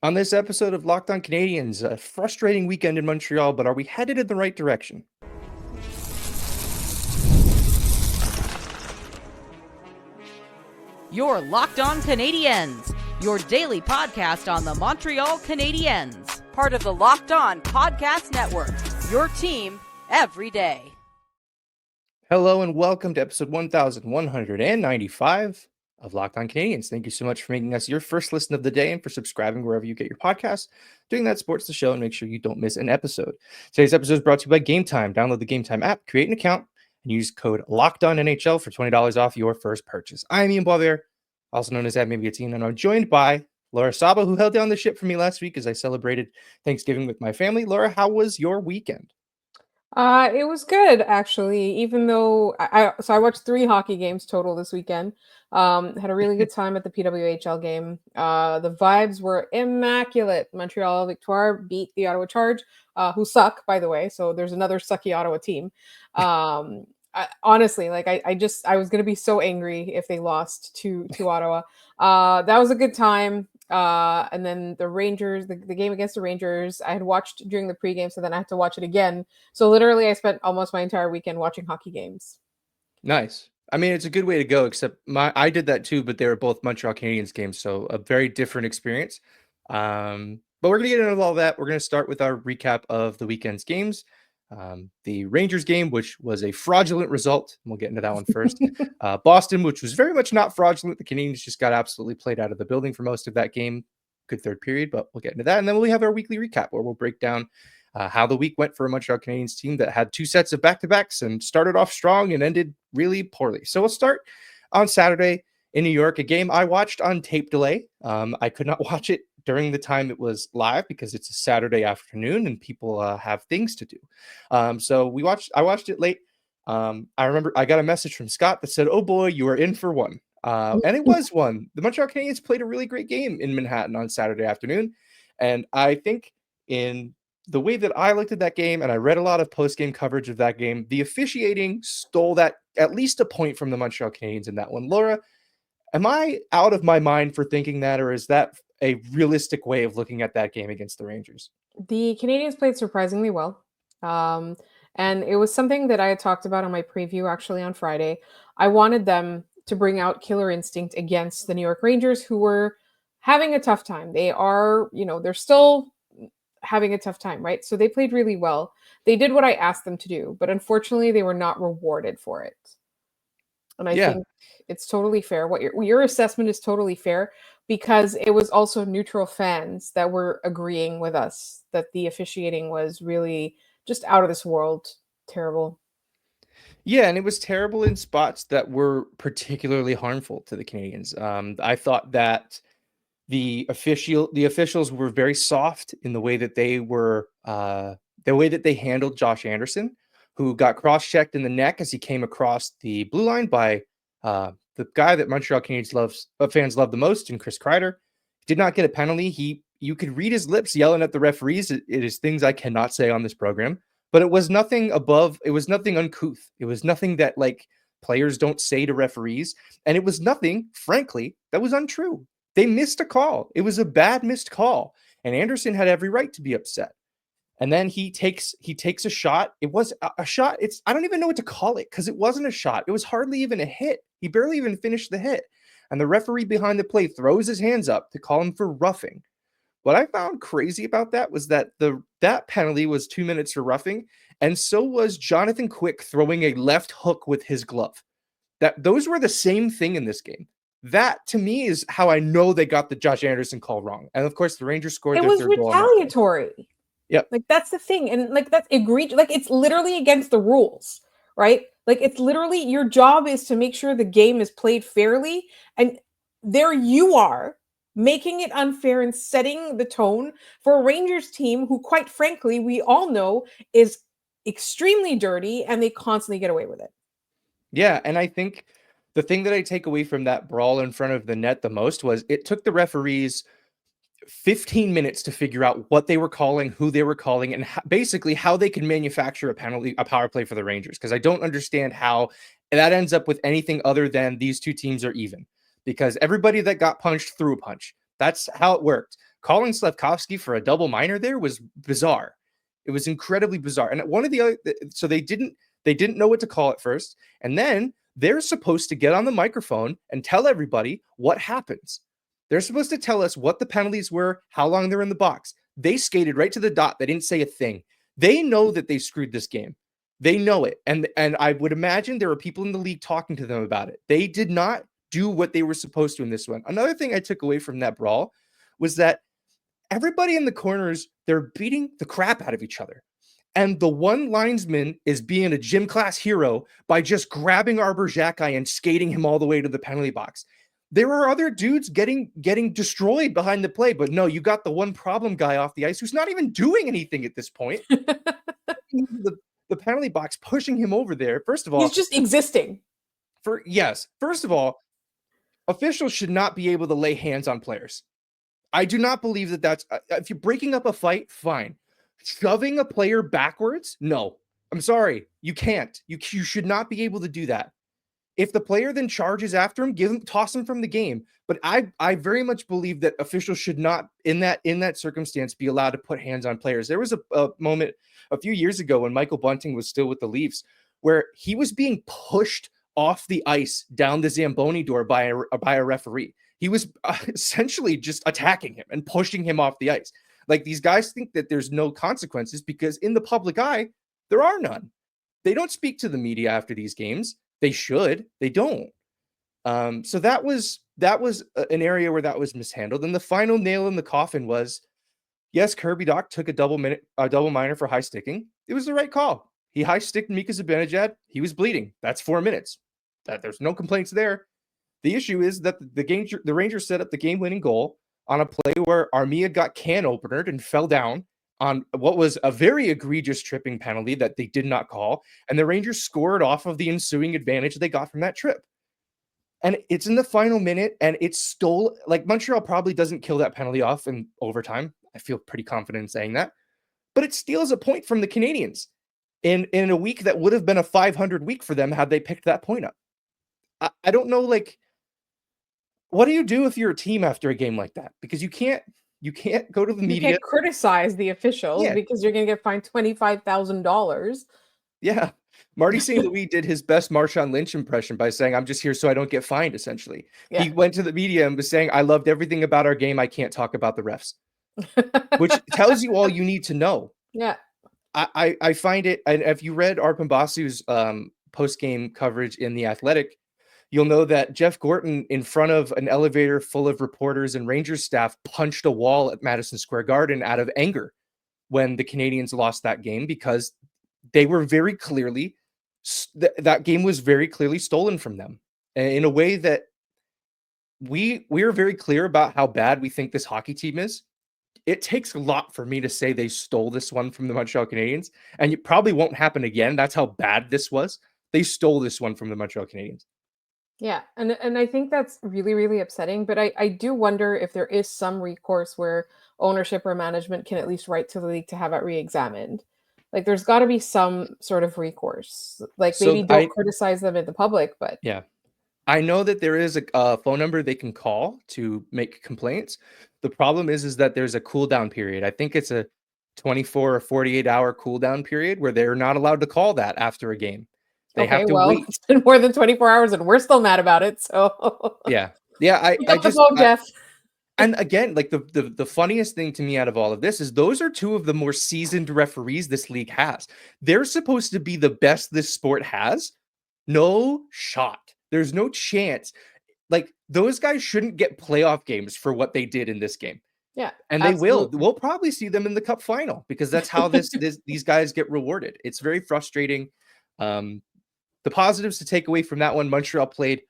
On this episode of Locked On Canadiens, a frustrating weekend in Montreal, but are we headed in the right direction? You're Locked On Canadiens, your daily podcast on the Montreal Canadiens, part of the Locked On Podcast Network, your team every day. Hello and welcome to episode 1195 of Locked On Canadiens. Thank you so much for making us your first listen of the day and for subscribing wherever you get your podcasts. Doing that supports the show and make sure you don't miss an episode. Today's episode is brought to you by GameTime. Download the GameTime app, create an account, and use code LOCKEDONNHL for $20 off your first purchase. I'm Ian Boisvert, also known as Maybe18, and I'm joined by Laura Saba, who held down the ship for me last week as I celebrated Thanksgiving with my family. Laura, how was your weekend? It was good actually, even though I watched 3 hockey games total this weekend. Had a really good time at the PWHL game. The vibes were immaculate. Montreal Victoire beat the Ottawa Charge, who suck, by the way. So there's another sucky Ottawa team. Honestly, I was gonna be so angry if they lost to Ottawa. That was a good time. And then the Rangers, the game against the Rangers, I had watched during the pregame, so then I had to watch it again. So literally, I spent almost my entire weekend watching hockey games. Nice. I mean, it's a good way to go, except I did that too, but they were both Montreal Canadiens games, so a very different experience. But we're going to get into all that. We're going to start with our recap of the weekend's games. The Rangers game, which was a fraudulent result. We'll get into that one first. Boston, which was very much not fraudulent. The Canadiens just got absolutely played out of the building for most of that game. Good third period, but we'll get into that. And then we have our weekly recap where we'll break down how the week went for a Montreal Canadiens team that had 2 sets of back-to-backs and started off strong and ended really poorly. So we'll start on Saturday in New York, a game I watched on tape delay. I could not watch it during the time it was live because it's a Saturday afternoon and people have things to do. So I watched it late. I remember I got a message from Scott that said, "Oh boy, you are in for one." And it was one. The Montreal Canadiens played a really great game in Manhattan on Saturday afternoon. And I think in the way that I looked at that game, and I read a lot of post-game coverage of that game, the officiating stole that at least a point from the Montreal Canadiens in that one. Laura, am I out of my mind for thinking that, or is that a realistic way of looking at that game against the Rangers? The Canadians played surprisingly well. And it was something that I had talked about on my preview actually on Friday. I wanted them to bring out killer instinct against the New York Rangers, who were having a tough time. They're still having a tough time, right? So they played really well. They did what I asked them to do, but unfortunately they were not rewarded for it. And I think it's totally fair. What your assessment is totally fair, because it was also neutral fans that were agreeing with us that the officiating was really just out of this world terrible. Yeah, and it was terrible in spots that were particularly harmful to the Canadians. I thought that the officials were very soft in the way that they handled Josh Anderson, who got cross-checked in the neck as he came across the blue line by the guy that Montreal Canadiens fans love the most, in Chris Kreider. Did not get a penalty. You could read his lips yelling at the referees. It is things I cannot say on this program, but it was nothing uncouth. It was nothing that players don't say to referees, and it was nothing, frankly, that was untrue. They missed a call. It was a bad missed call, and Anderson had every right to be upset. And then he takes a shot. It was a shot. I don't even know what to call it, because it wasn't a shot. It was hardly even a hit. He barely even finished the hit. And the referee behind the play throws his hands up to call him for roughing. What I found crazy about that was that that penalty was 2 minutes for roughing, and so was Jonathan Quick throwing a left hook with his glove. Those were the same thing in this game. That, to me, is how I know they got the Josh Anderson call wrong. And of course, the Rangers scored their third goal. It was retaliatory. Yep. That's the thing. And that's egregious. It's literally against the rules, right? It's literally, your job is to make sure the game is played fairly. And there you are, making it unfair and setting the tone for a Rangers team who, quite frankly, we all know is extremely dirty, and they constantly get away with it. Yeah, and I think the thing that I take away from that brawl in front of the net the most was it took the referees 15 minutes to figure out what they were calling, who they were calling, and basically how they could manufacture a power play for the Rangers. Because I don't understand how that ends up with anything other than these two teams are even. Because everybody that got punched threw a punch. That's how it worked. calling Slafkovsky for a double minor there was bizarre. It was incredibly bizarre. And one of the other, so they didn't know what to call at first. And then they're supposed to get on the microphone and tell everybody what happens. They're supposed to tell us what the penalties were, how long they're in the box. They skated right to the dot. They didn't say a thing. They know that they screwed this game. They know it. And I would imagine there were people in the league talking to them about it. They did not do what they were supposed to in this one. Another thing I took away from that brawl was that everybody in the corners, they're beating the crap out of each other. And the one linesman is being a gym class hero by just grabbing Arbor Xhekaj and skating him all the way to the penalty box. There are other dudes getting destroyed behind the play, but no, you got the one problem guy off the ice who's not even doing anything at this point. the penalty box, pushing him over there. First of all, he's just existing. First of all, officials should not be able to lay hands on players. I do not believe that that's if you're breaking up a fight, fine. Shoving a player backwards? No. I'm sorry. You can't. You should not be able to do that. If the player then charges after him, toss him from the game. But I very much believe that officials should not, in that circumstance, be allowed to put hands on players. There was a moment a few years ago when Michael Bunting was still with the Leafs where he was being pushed off the ice down the Zamboni door by a referee. He was essentially just attacking him and pushing him off the ice. Like, these guys think that there's no consequences because in the public eye, there are none. They don't speak to the media after these games. They should. They don't. So that was an area where that was mishandled. And the final nail in the coffin was, yes, Kirby Dach took a double minor for high sticking. It was the right call. He high sticked Mika Zibanejad. He was bleeding. That's 4 minutes. There's no complaints there. The issue is that the Rangers set up the game-winning goal on a play where Armia got can openered and fell down on what was a very egregious tripping penalty that they did not call, and the Rangers scored off of the ensuing advantage they got from that trip. And it's in the final minute, and it's stole. Like, Montreal probably doesn't kill that penalty off in overtime. I feel pretty confident in saying that. But it steals a point from the Canadiens in a week that would have been a 500 week for them had they picked that point up. I don't know, like, what do you do if you're a team after a game like that? Because you can't go to the media. You can't criticize the officials because you're going to get fined $25,000. Yeah. Marty St. Louis did his best Marshawn Lynch impression by saying, I'm just here so I don't get fined, essentially. Yeah. He went to the media and was saying, I loved everything about our game. I can't talk about the refs, which tells you all you need to know. Yeah. I find it, and if you read Arpon Basu's post-game coverage in The Athletic, you'll know that Jeff Gorton, in front of an elevator full of reporters and Rangers staff, punched a wall at Madison Square Garden out of anger when the Canadiens lost that game, because they were very clearly, that game was very clearly stolen from them in a way that we are very clear about how bad we think this hockey team is. It takes a lot for me to say they stole this one from the Montreal Canadiens, and it probably won't happen again. That's how bad this was. They stole this one from the Montreal Canadiens. Yeah, and I think that's really, really upsetting. But I do wonder if there is some recourse where ownership or management can at least write to the league to have it re-examined. Like, there's got to be some sort of recourse. Like, maybe don't criticize them in the public, but... Yeah. I know that there is a phone number they can call to make complaints. The problem is that there's a cool down period. I think it's a 24 or 48 hour cool down period where they're not allowed to call that after a game. They have to wait. It's been more than 24 hours and we're still mad about it. So yeah. I just Jeff. And again, like, the funniest thing to me out of all of this is those are two of the more seasoned referees this league has. They're supposed to be the best this sport has. No shot. There's no chance. Like, those guys shouldn't get playoff games for what they did in this game. Yeah. And absolutely. They will. We'll probably see them in the cup final because that's how these guys get rewarded. It's very frustrating. The positives to take away from that one, Montreal played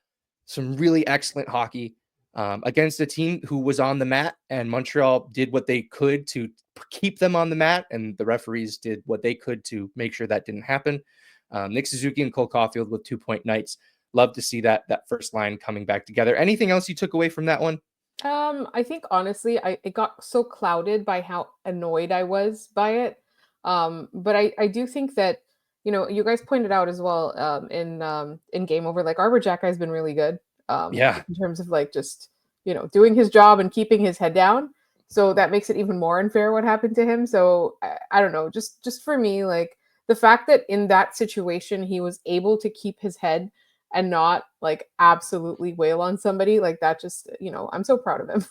some really excellent hockey against a team who was on the mat, and Montreal did what they could to keep them on the mat, and the referees did what they could to make sure that didn't happen. Nick Suzuki and Cole Caulfield with 2-point nights. Love to see that first line coming back together. Anything else you took away from that one? I think, honestly, it got so clouded by how annoyed I was by it. But I do think that, you guys pointed out as well in Game Over, like, Arbor Xhekaj has been really good. In terms of, like, just, doing his job and keeping his head down. So that makes it even more unfair what happened to him. So I don't know, just for me, like the fact that in that situation he was able to keep his head and not like absolutely wail on somebody, like that just, I'm so proud of him.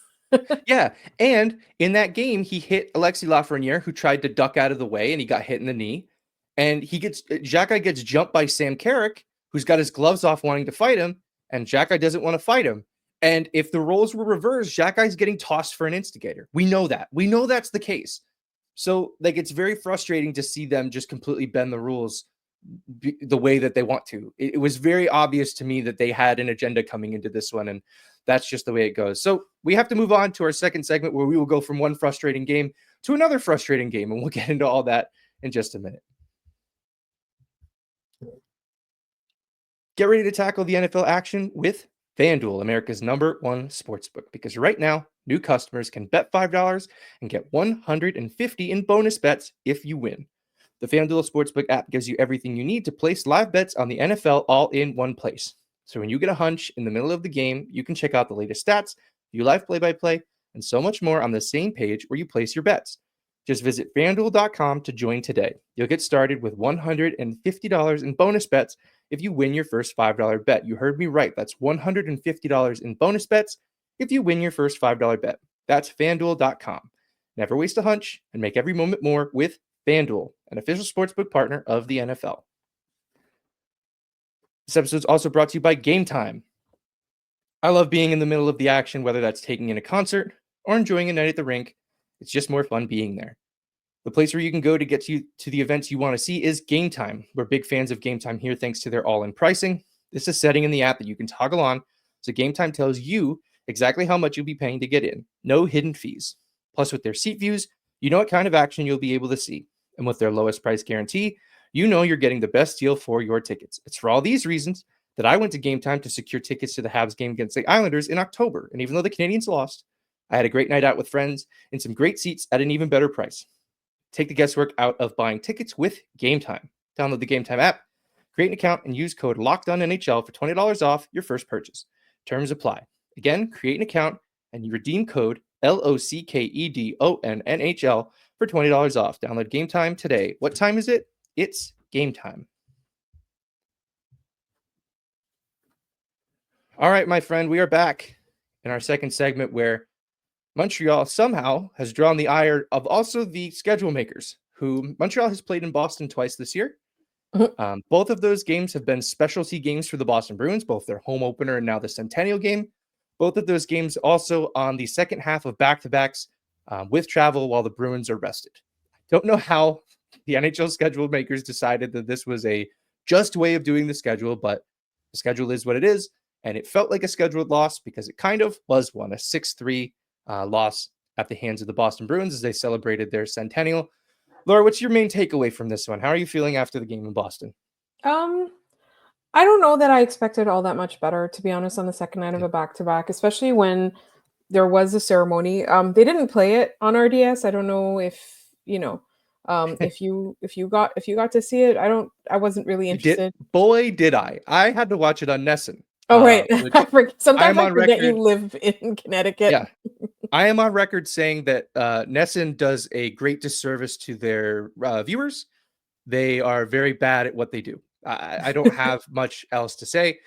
Yeah, and in that game, he hit Alexis Lafreniere, who tried to duck out of the way, and he got hit in the knee. And Xhekaj gets jumped by Sam Carrick, who's got his gloves off wanting to fight him, and Xhekaj doesn't want to fight him. And if the roles were reversed, Xhekaj's getting tossed for an instigator. We know that. We know that's the case. So, like, it's very frustrating to see them just completely bend the rules the way that they want to. It was very obvious to me that they had an agenda coming into this one, and that's just the way it goes. So we have to move on to our second segment where we will go from one frustrating game to another frustrating game, and we'll get into all that in just a minute. Get ready to tackle the NFL action with FanDuel, America's #1 sportsbook, because right now, new customers can bet $5 and get $150 in bonus bets if you win. The FanDuel Sportsbook app gives you everything you need to place live bets on the NFL all in one place. So when you get a hunch in the middle of the game, you can check out the latest stats, view live play-by-play, and so much more on the same page where you place your bets. Just visit FanDuel.com to join today. You'll get started with $150 in bonus bets if you win your first $5 bet. You heard me right. That's $150 in bonus bets if you win your first $5 bet. That's FanDuel.com. Never waste a hunch and make every moment more with FanDuel, an official sportsbook partner of the NFL. This episode is also brought to you by GameTime. I love being in the middle of the action, whether that's taking in a concert or enjoying a night at the rink. It's just more fun being there. The place where you can go to get to the events you want to see is GameTime. We're big fans of GameTime here thanks to their all-in pricing. This is a setting in the app that you can toggle on, so GameTime tells you exactly how much you'll be paying to get in. No hidden fees. Plus, with their seat views, you know what kind of action you'll be able to see. And with their lowest price guarantee, you know you're getting the best deal for your tickets. It's for all these reasons that I went to GameTime to secure tickets to the Habs game against the Islanders in October. And even though the Canadiens lost, I had a great night out with friends and some great seats at an even better price. Take the guesswork out of buying tickets with GameTime. Download the GameTime app, create an account, and use code LOCKEDONNHL for $20 off your first purchase. Terms apply. Again, create an account and you redeem code LOCKEDONNHL for $20 off. Download GameTime today. What time is it? It's game time. All right, my friend, we are back in our second segment where Montreal somehow has drawn the ire of also the schedule makers, who Montreal has played in Boston twice this year. Both of those games have been specialty games for the Boston Bruins, both their home opener and now the Centennial game. Both of those games also on the second half of back-to-backs with travel while the Bruins are rested. I don't know how the NHL schedule makers decided that this was a just way of doing the schedule, but the schedule is what it is, and it felt like a scheduled loss because it kind of was one, a 6-3 loss at the hands of the Boston Bruins as they celebrated their centennial. Laura, what's your main takeaway from this one? How are you feeling after the game in Boston? I don't know that I expected all that much better, to be honest, on the second night of a back-to-back, especially when there was a ceremony. They didn't play it on RDS. I don't know if if you got to see it. I wasn't really interested. Boy, did I! I had to watch it on Nessun. Oh right, sometimes I forget you live in Connecticut. Yeah, I am on record saying that Nessun does a great disservice to their viewers. They are very bad at what they do. I don't have much else to say.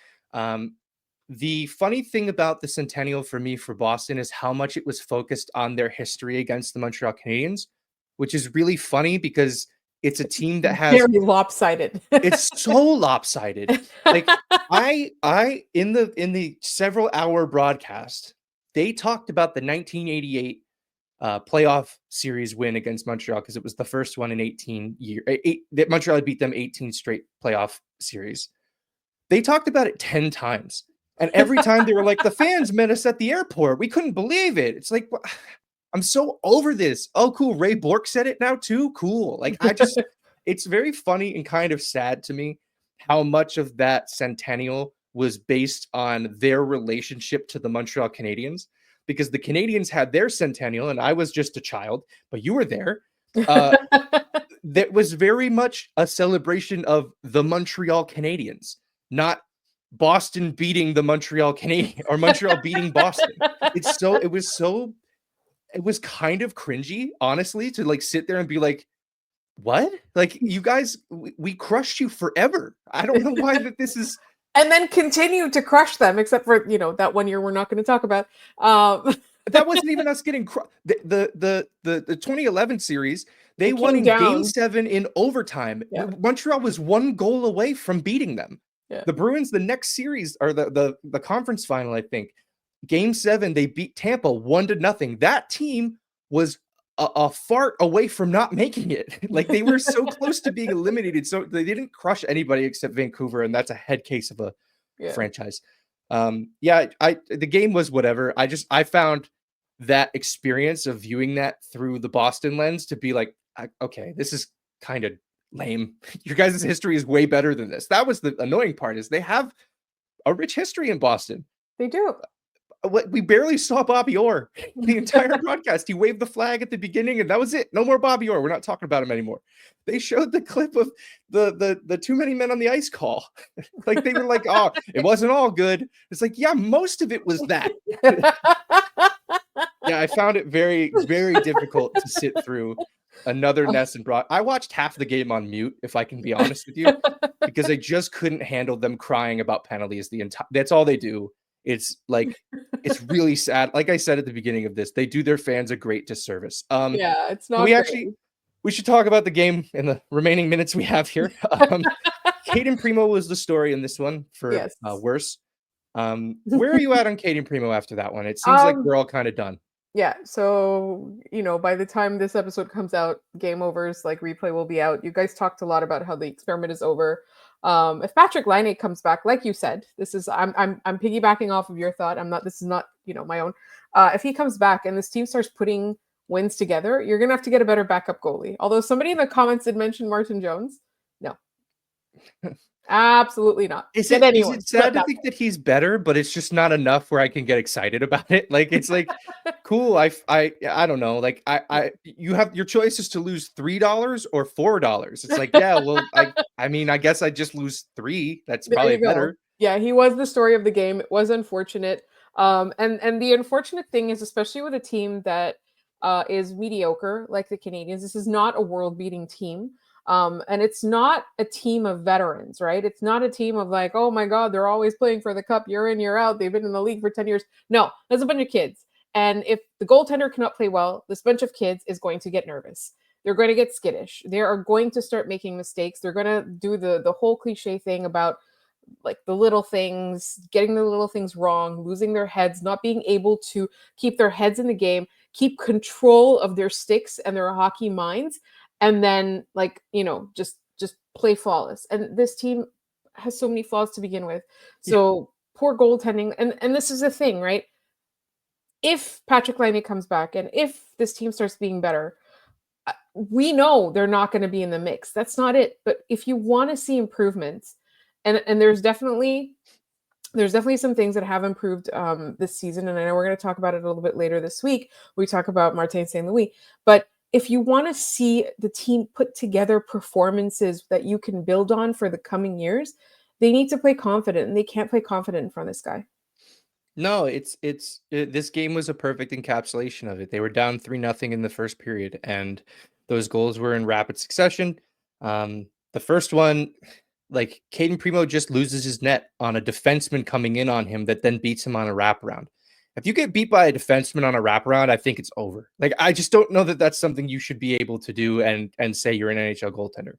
The funny thing about the Centennial for me for Boston is how much it was focused on their history against the Montreal Canadiens, which is really funny because it's a team that has very lopsided. It's so lopsided. Like I in the several hour broadcast, they talked about the 1988 playoff series win against Montreal because it was the first one in 18 years. That Montreal had beat them 18 straight playoff series. They talked about it 10 times. And every time they were like, the fans met us at the airport. We couldn't believe it. It's like, I'm so over this. Oh, cool. Ray Bork said it now too. Cool. Like it's very funny and kind of sad to me how much of that centennial was based on their relationship to the Montreal Canadiens, because the Canadiens had their centennial and I was just a child, but you were there. That was very much a celebration of the Montreal Canadiens, not Boston beating the Montreal Canadiens or Montreal beating Boston. It was so it was kind of cringy, honestly, to like sit there and be like, what? Like, you guys, we crushed you forever. I don't know why that this is. And then continue to crush them, except for, that 1 year we're not going to talk about. That wasn't even us getting the 2011 series. They won Game 7 in overtime. Yeah. Montreal was 1 goal away from beating them. Yeah. The Bruins, the next series, or the conference final, I think, Game 7, they beat Tampa 1-0. That team was a fart away from not making it. Like, they were so close to being eliminated. So they didn't crush anybody except Vancouver, and that's a head case of a franchise. The game was whatever. I found that experience of viewing that through the Boston lens to be like, okay, this is kind of lame. Your guys' history is way better than this. That was the annoying part, is they have a rich history in Boston. They do. We barely saw Bobby Orr the entire broadcast. He waved the flag at the beginning, and that was it. No more Bobby Orr. We're not talking about him anymore. They showed the clip of the too many men on the ice call. Like, they were like, oh, it wasn't all good. It's like, yeah, most of it was that. Yeah, I found it very, very difficult to sit through another NESN broad. I watched half the game on mute, if I can be honest with you, because I just couldn't handle them crying about penalties the entire. That's all they do. It's like, it's really sad. Like I said at the beginning of this, they do their fans a great disservice. Yeah, it's not. We should talk about the game in the remaining minutes we have here. Caden Primo was the story in this one for worse. Where are you at on Caden Primo after that one? It seems like we're all kind of done. Yeah, so, by the time this episode comes out, Game Over's like replay will be out. You guys talked a lot about how the experiment is over. If Patrick Laine comes back, like you said, this is I'm piggybacking off of your thought. This is not, my own. If he comes back and this team starts putting wins together, you're gonna have to get a better backup goalie. Although somebody in the comments did mention Martin Jones. No. Absolutely not. Is it sad to think that he's better, but it's just not enough where I can get excited about it? Like, it's like, cool. I don't know. Like, you have your choice is to lose $3 or $4. It's like, yeah, well, I mean, I guess I just lose $3. That's probably better. Yeah, he was the story of the game. It was unfortunate. And the unfortunate thing is, especially with a team that is mediocre like the Canadiens, this is not a world-beating team. And it's not a team of veterans, right? It's not a team of like, oh my God, they're always playing for the cup year in, year out. They've been in the league for 10 years. No, that's a bunch of kids. And if the goaltender cannot play well, this bunch of kids is going to get nervous. They're going to get skittish. They are going to start making mistakes. They're going to do the whole cliche thing about like the little things, getting the little things wrong, losing their heads, not being able to keep their heads in the game, keep control of their sticks and their hockey minds. And then, like, just play flawless. And this team has so many flaws to begin with. So poor goaltending. And this is the thing, right? If Patrick Laine comes back and if this team starts being better, we know they're not going to be in the mix. That's not it. But if you want to see improvements, and there's definitely some things that have improved this season. And I know we're going to talk about it a little bit later this week. We talk about Martin St. Louis. But if you want to see the team put together performances that you can build on for the coming years, they need to play confident, and they can't play confident in front of this guy. No, this game was a perfect encapsulation of it. They were down 3-0 in the first period, and those goals were in rapid succession. The first one, like, Caden Primo just loses his net on a defenseman coming in on him that then beats him on a wraparound. If you get beat by a defenseman on a wraparound, I think it's over. Like, I just don't know that that's something you should be able to do and say you're an NHL goaltender.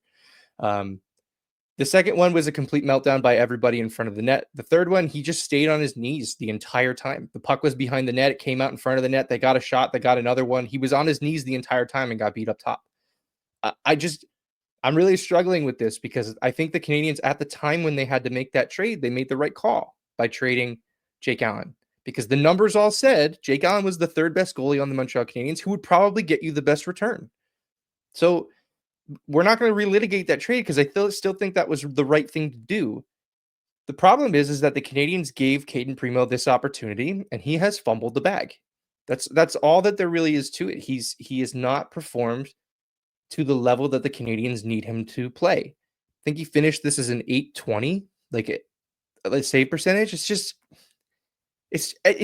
The second one was a complete meltdown by everybody in front of the net. The third one, he just stayed on his knees the entire time. The puck was behind the net. It came out in front of the net. They got a shot. They got another one. He was on his knees the entire time and got beat up top. I'm really struggling with this because I think the Canadiens, at the time when they had to make that trade, they made the right call by trading Jake Allen. Because the numbers all said Jake Allen was the third best goalie on the Montreal Canadiens, who would probably get you the best return. So we're not going to relitigate that trade because I still think that was the right thing to do. The problem is that the Canadiens gave Caden Primo this opportunity, and he has fumbled the bag. That's all that there really is to it. He has not performed to the level that the Canadiens need him to play. I think he finished this as an 820, like save percentage. It's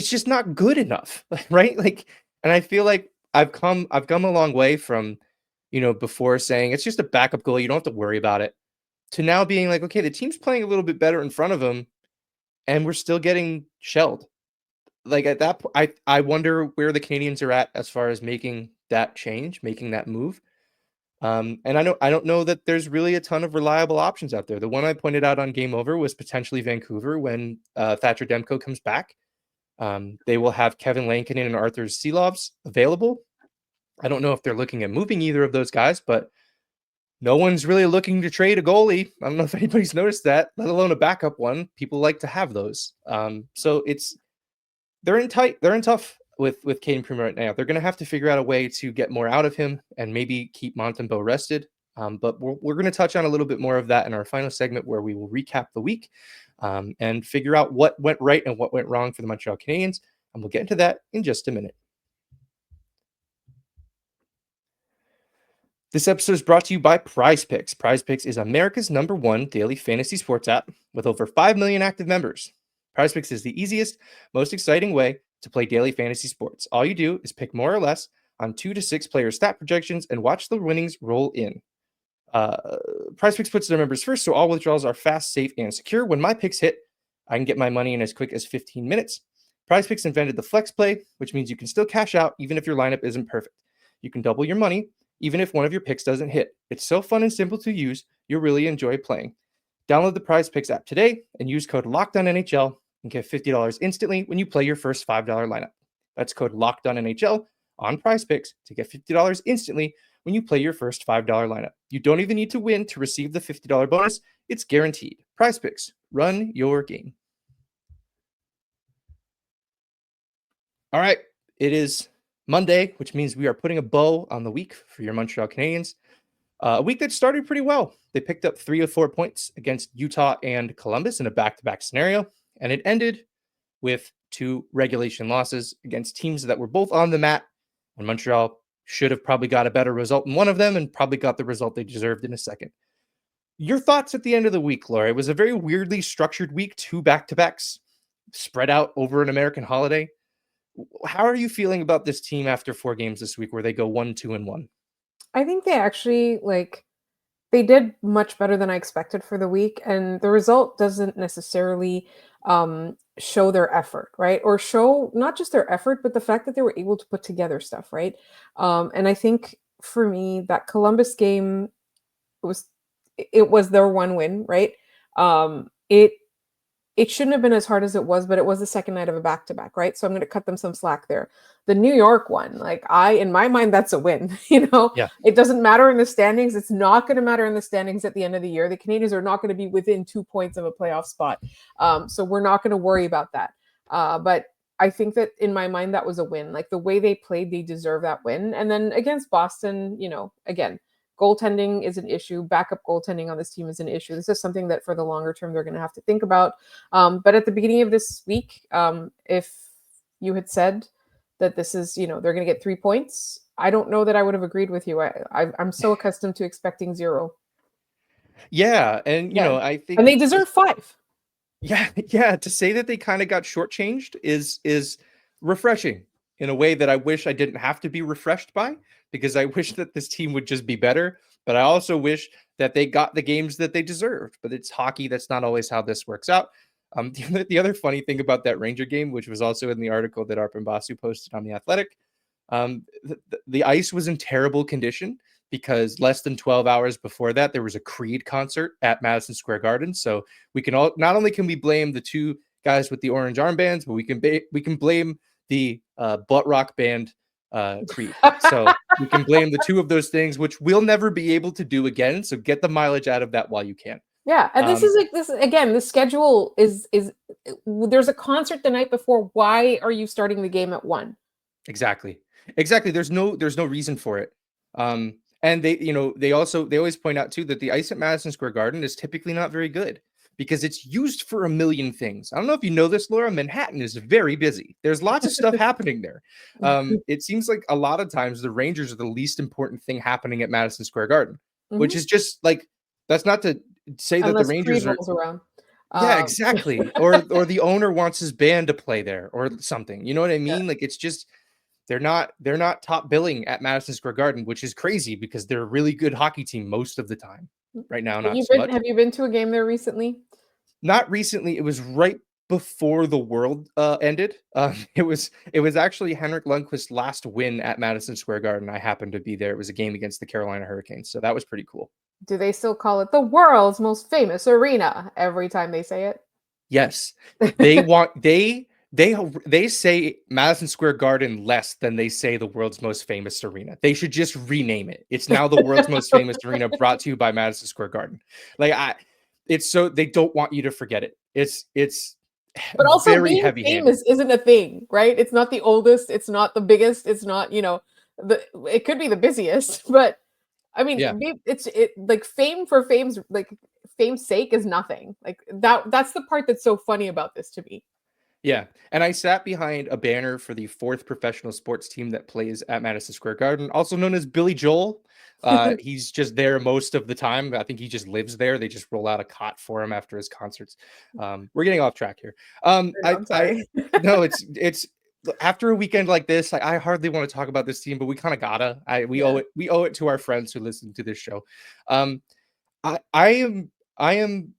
just not good enough, right? Like, and I feel like I've come a long way from, before saying it's just a backup goalie, you don't have to worry about it, to now being like, okay, the team's playing a little bit better in front of him, and we're still getting shelled. Like at that point, I wonder where the Canadians are at as far as making that change, making that move. And I don't know that there's really a ton of reliable options out there. The one I pointed out on Game Over was potentially Vancouver when Thatcher Demko comes back. They will have Kevin Lankinen and Arthur Silovs available. I don't know if they're looking at moving either of those guys, but no one's really looking to trade a goalie. I don't know if anybody's noticed that, let alone a backup one. People like to have those. So they're in tough with Caden Primo right now. They're going to have to figure out a way to get more out of him and maybe keep Montembeault rested. But we're going to touch on a little bit more of that in our final segment, where we will recap the week and figure out what went right and what went wrong for the Montreal Canadiens. And we'll get into that in just a minute. This episode is brought to you by PrizePicks. PrizePicks is America's #1 daily fantasy sports app with over 5 million active members. PrizePicks is the easiest, most exciting way to play daily fantasy sports. All you do is pick more or less on 2 to 6 player stat projections and watch the winnings roll in. PrizePicks puts their members first, so all withdrawals are fast, safe, and secure. When my picks hit, I can get my money in as quick as 15 minutes. PrizePicks invented the flex play, which means you can still cash out even if your lineup isn't perfect. You can double your money even if one of your picks doesn't hit. It's so fun and simple to use, you'll really enjoy playing. Download the PrizePicks app today and use code LOCKEDONNHL and get $50 instantly when you play your first $5 lineup. That's code LOCKEDONNHL on PrizePicks to get $50 instantly when you play your first $5 lineup. You don't even need to win to receive the $50 bonus. It's guaranteed. PrizePicks. Run your game. All right. It is Monday, which means we are putting a bow on the week for your Montreal Canadiens. A week that started pretty well. They picked up 3 of 4 points against Utah and Columbus in a back-to-back scenario, and it ended with 2 regulation losses against teams that were both on the mat, and Montreal should have probably got a better result in one of them and probably got the result they deserved in a second. Your thoughts at the end of the week, Laura? It was a very weirdly structured week, 2 back-to-backs spread out over an American holiday. How are you feeling about this team after 4 games this week where they go 1-2-1? I think they actually they did much better than I expected for the week, and the result doesn't necessarily show their effort, right? Or show not just their effort, but the fact that they were able to put together stuff, right? And I think for me, that Columbus game was their one win, right? It shouldn't have been as hard as it was, but it was the second night of a back-to-back, right? So I'm going to cut them some slack there. The New York one, in my mind, that's a win. Yeah. It doesn't matter in the standings. It's not going to matter in the standings at the end of the year. The Canadiens are not going to be within 2 points of a playoff spot. So we're not going to worry about that. But I think that in my mind, that was a win. Like the way they played, they deserve that win. And then against Boston, again, goaltending is an issue. Backup goaltending on this team is an issue. This is something that for the longer term, they're going to have to think about. But at the beginning of this week, if you had said that this is, they're going to get 3 points, I don't know that I would have agreed with you. I'm so accustomed to expecting 0. Yeah. And, I think. And they deserve 5. Yeah. To say that they kind of got shortchanged is refreshing in a way that I wish I didn't have to be refreshed by, because I wish that this team would just be better. But I also wish that they got the games that they deserved. But it's hockey. That's not always how this works out. The other funny thing about that Ranger game, which was also in the article that Arpan Basu posted on The Athletic, the ice was in terrible condition because less than 12 hours before that, there was a Creed concert at Madison Square Garden. So we can not only can we blame the 2 guys with the orange armbands, but we can blame the butt rock band Creed. So we can blame the 2 of those things, which we'll never be able to do again. So get the mileage out of that while you can. Yeah, and this is this again. The schedule is there's a concert the night before. Why are you starting the game at 1? Exactly. There's no reason for it. And they always point out too that the ice at Madison Square Garden is typically not very good because it's used for a million things. I don't know if you know this, Laura. Manhattan is very busy. There's lots of stuff happening there. It seems like a lot of times the Rangers are the least important thing happening at Madison Square Garden, which is just that's not to say that the Rangers are around. Yeah, exactly. Or the owner wants his band to play there or something. You know what I mean? Yeah. It's just they're not top billing at Madison Square Garden, which is crazy because they're a really good hockey team most of the time. Right now, not so much. Have you been to a game there recently? Not recently. It was right before the world ended. It was actually Henrik Lundqvist's last win at Madison Square Garden. I happened to be there. It was a game against the Carolina Hurricanes, so that was pretty cool. Do they still call it the world's most famous arena every time they say it? Yes, they want they say Madison Square Garden less than they say the world's most famous arena. They should just rename it. It's now the world's most famous arena, brought to you by Madison Square Garden. It's so they don't want you to forget it. It's But also very being heavy-handed. famous isn't a thing, right? It's not the oldest, it's not the biggest, it's not, it could be the busiest, but I mean, Yeah. it's like fame for fame's sake is nothing. Like that's the part that's so funny about this to me. Yeah, and I sat behind a banner for the 4th professional sports team that plays at Madison Square Garden, also known as Billy Joel. He's just there most of the time. I think he just lives there. They just roll out a cot for him after his concerts. We're getting off track here. I'm sorry. No, it's after a weekend like this, I hardly want to talk about this team, but we kind of gotta. We owe it to our friends who listen to this show. I am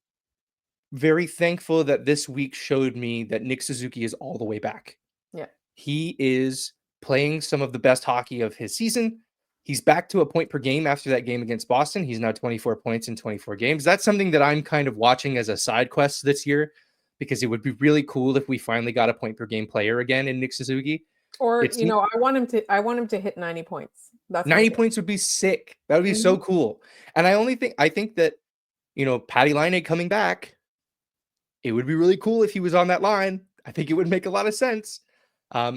very thankful that this week showed me that Nick Suzuki is all the way back. Yeah. He is playing some of the best hockey of his season. He's back to a point per game after that game against Boston. He's now 24 points in 24 games. That's something that I'm kind of watching as a side quest this year, because it would be really cool if we finally got a point per game player again in Nick Suzuki. Or, I want him to hit 90 points. That's 90 points would be sick. That would be so cool. And I think that, Patty Laine coming back, it would be really cool if he was on that line. I think it would make a lot of sense.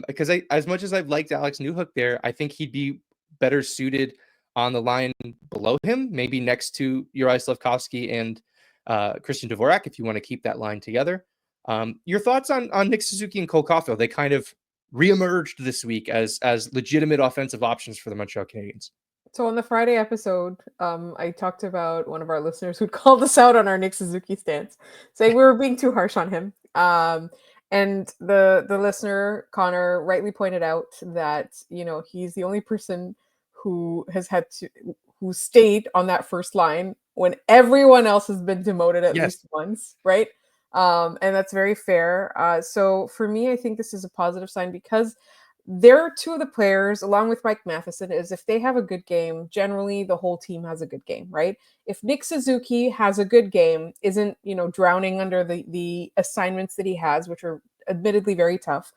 Because as much as I've liked Alex Newhook there, I think he'd be better suited on the line below him, maybe next to Juraj Slafkovsky and Christian Dvorak, if you want to keep that line together. Your thoughts on Nick Suzuki and Cole Caulfield? They kind of reemerged this week as legitimate offensive options for the Montreal Canadiens. So on the Friday episode, I talked about one of our listeners who called us out on our Nick Suzuki stance, saying we were being too harsh on him. And the listener, Connor, rightly pointed out that, he's the only person who stayed on that first line when everyone else has been demoted at least once, right? And that's very fair. So for me, I think this is a positive sign, because they're two of the players, along with Mike Matheson, is if they have a good game, generally the whole team has a good game, right? If Nick Suzuki has a good game, isn't, drowning under the assignments that he has, which are admittedly very tough.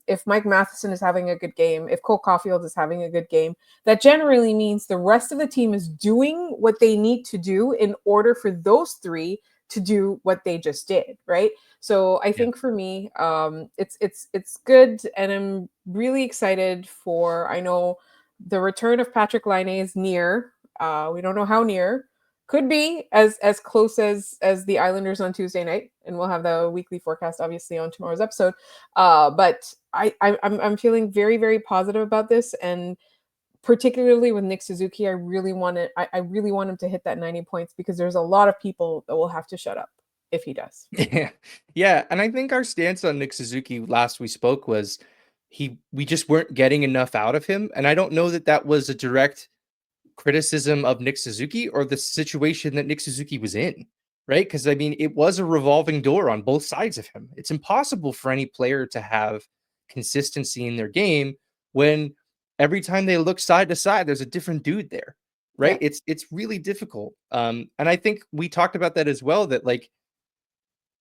If Mike Matheson is having a good game, if Cole Caulfield is having a good game, that generally means the rest of the team is doing what they need to do in order for those three to do what they just did, right? So I think for me, it's good, and I'm really excited for. I know the return of Patrik Laine is near. We don't know how near. Could be as close as the Islanders on Tuesday night, and we'll have the weekly forecast obviously on tomorrow's episode. But I'm feeling very, very positive about this, and particularly with Nick Suzuki, I really want him to hit that 90 points, because there's a lot of people that will have to shut up if he does. Yeah. And I think our stance on Nick Suzuki last we spoke was we just weren't getting enough out of him. And I don't know that was a direct criticism of Nick Suzuki or the situation that Nick Suzuki was in, right? Because I mean, it was a revolving door on both sides of him. It's impossible for any player to have consistency in their game when every time they look side to side, there's a different dude there, right? Yeah. It's really difficult. And I think we talked about that as well, that like,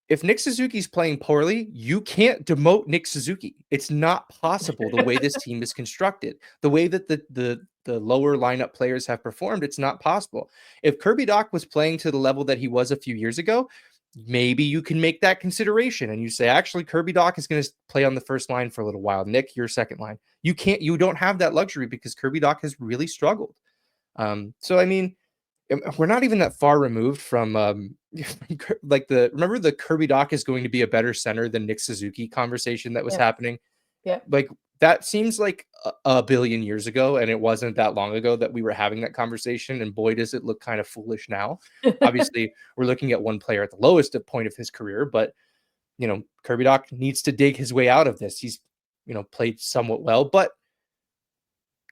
if Nick Suzuki's playing poorly, you can't demote Nick Suzuki. It's not possible the way this team is constructed, the way that the lower lineup players have performed. It's not possible. If Kirby Dach was playing to the level that he was a few years ago, maybe you can make that consideration and you say, actually, Kirby Dach is going to play on the first line for a little while. Nick, your second line. You don't have that luxury because Kirby Dach has really struggled. So, I mean, we're not even that far removed from remember the Kirby Dach is going to be a better center than Nick Suzuki conversation that was happening. Yeah. Like that seems like a billion years ago, and it wasn't that long ago that we were having that conversation. And boy, does it look kind of foolish now. Obviously, we're looking at one player at the lowest point of his career, but Kirby Dach needs to dig his way out of this. played somewhat well, but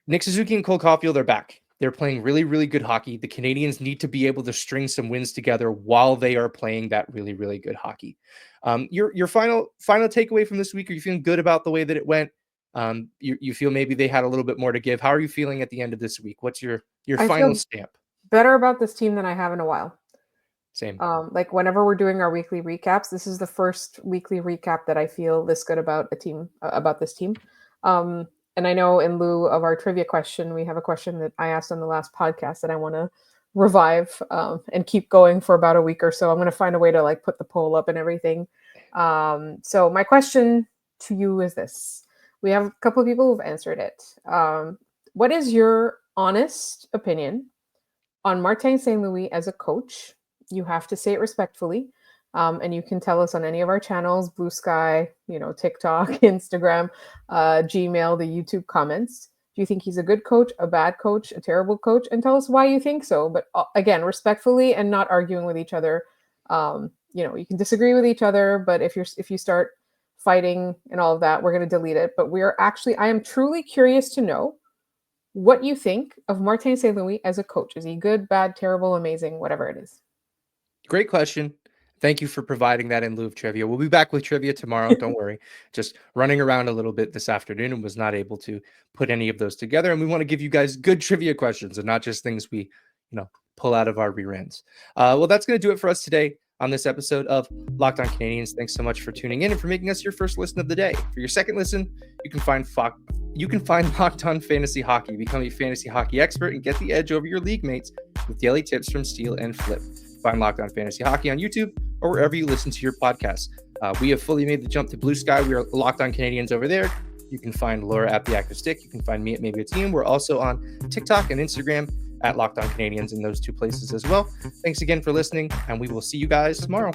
Nick Suzuki and Cole Caulfield are back. They're playing really, really good hockey. The Canadiens need to be able to string some wins together while they are playing that really, really good hockey. Your final takeaway from this week, are you feeling good about the way that it went? You feel maybe they had a little bit more to give. How are you feeling at the end of this week? What's your I final feel stamp? better about this team than I have in a while. Same. Like whenever we're doing our weekly recaps, this is the first weekly recap that I feel this good about about this team. And I know in lieu of our trivia question, we have a question that I asked on the last podcast that I want to revive and keep going for about a week or so. I'm going to find a way to like put the poll up and everything. So my question to you is this. We have a couple of people who've answered it. What is your honest opinion on Martin St. Louis as a coach? You have to say it respectfully. And you can tell us on any of our channels, Blue Sky, TikTok, Instagram, Gmail, the YouTube comments. Do you think he's a good coach, a bad coach, a terrible coach? And tell us why you think so. But again, respectfully and not arguing with each other. You can disagree with each other, but if you start fighting and all of that, we're going to delete it. But I am truly curious to know what you think of Martin St. Louis as a coach. Is he good, bad, terrible, amazing, whatever it is? Great question. Thank you for providing that in lieu of trivia. We'll be back with trivia tomorrow. Don't worry. Just running around a little bit this afternoon and was not able to put any of those together. And we want to give you guys good trivia questions and not just things we, pull out of our rear ends. Well, that's going to do it for us today on this episode of Locked On Canadiens. Thanks so much for tuning in and for making us your first listen of the day. For your second listen, you can find Locked On Fantasy Hockey. Become a fantasy hockey expert and get the edge over your league mates with daily tips from Steal and Flip. Find Locked On Fantasy Hockey on YouTube or wherever you listen to your podcasts. We have fully made the jump to Blue Sky. We are Locked On Canadiens over there. You can find Laura at The Active Stick. You can find me at Maybe a Team. We're also on TikTok and Instagram at Locked On Canadiens in those two places as well. Thanks again for listening, and we will see you guys tomorrow.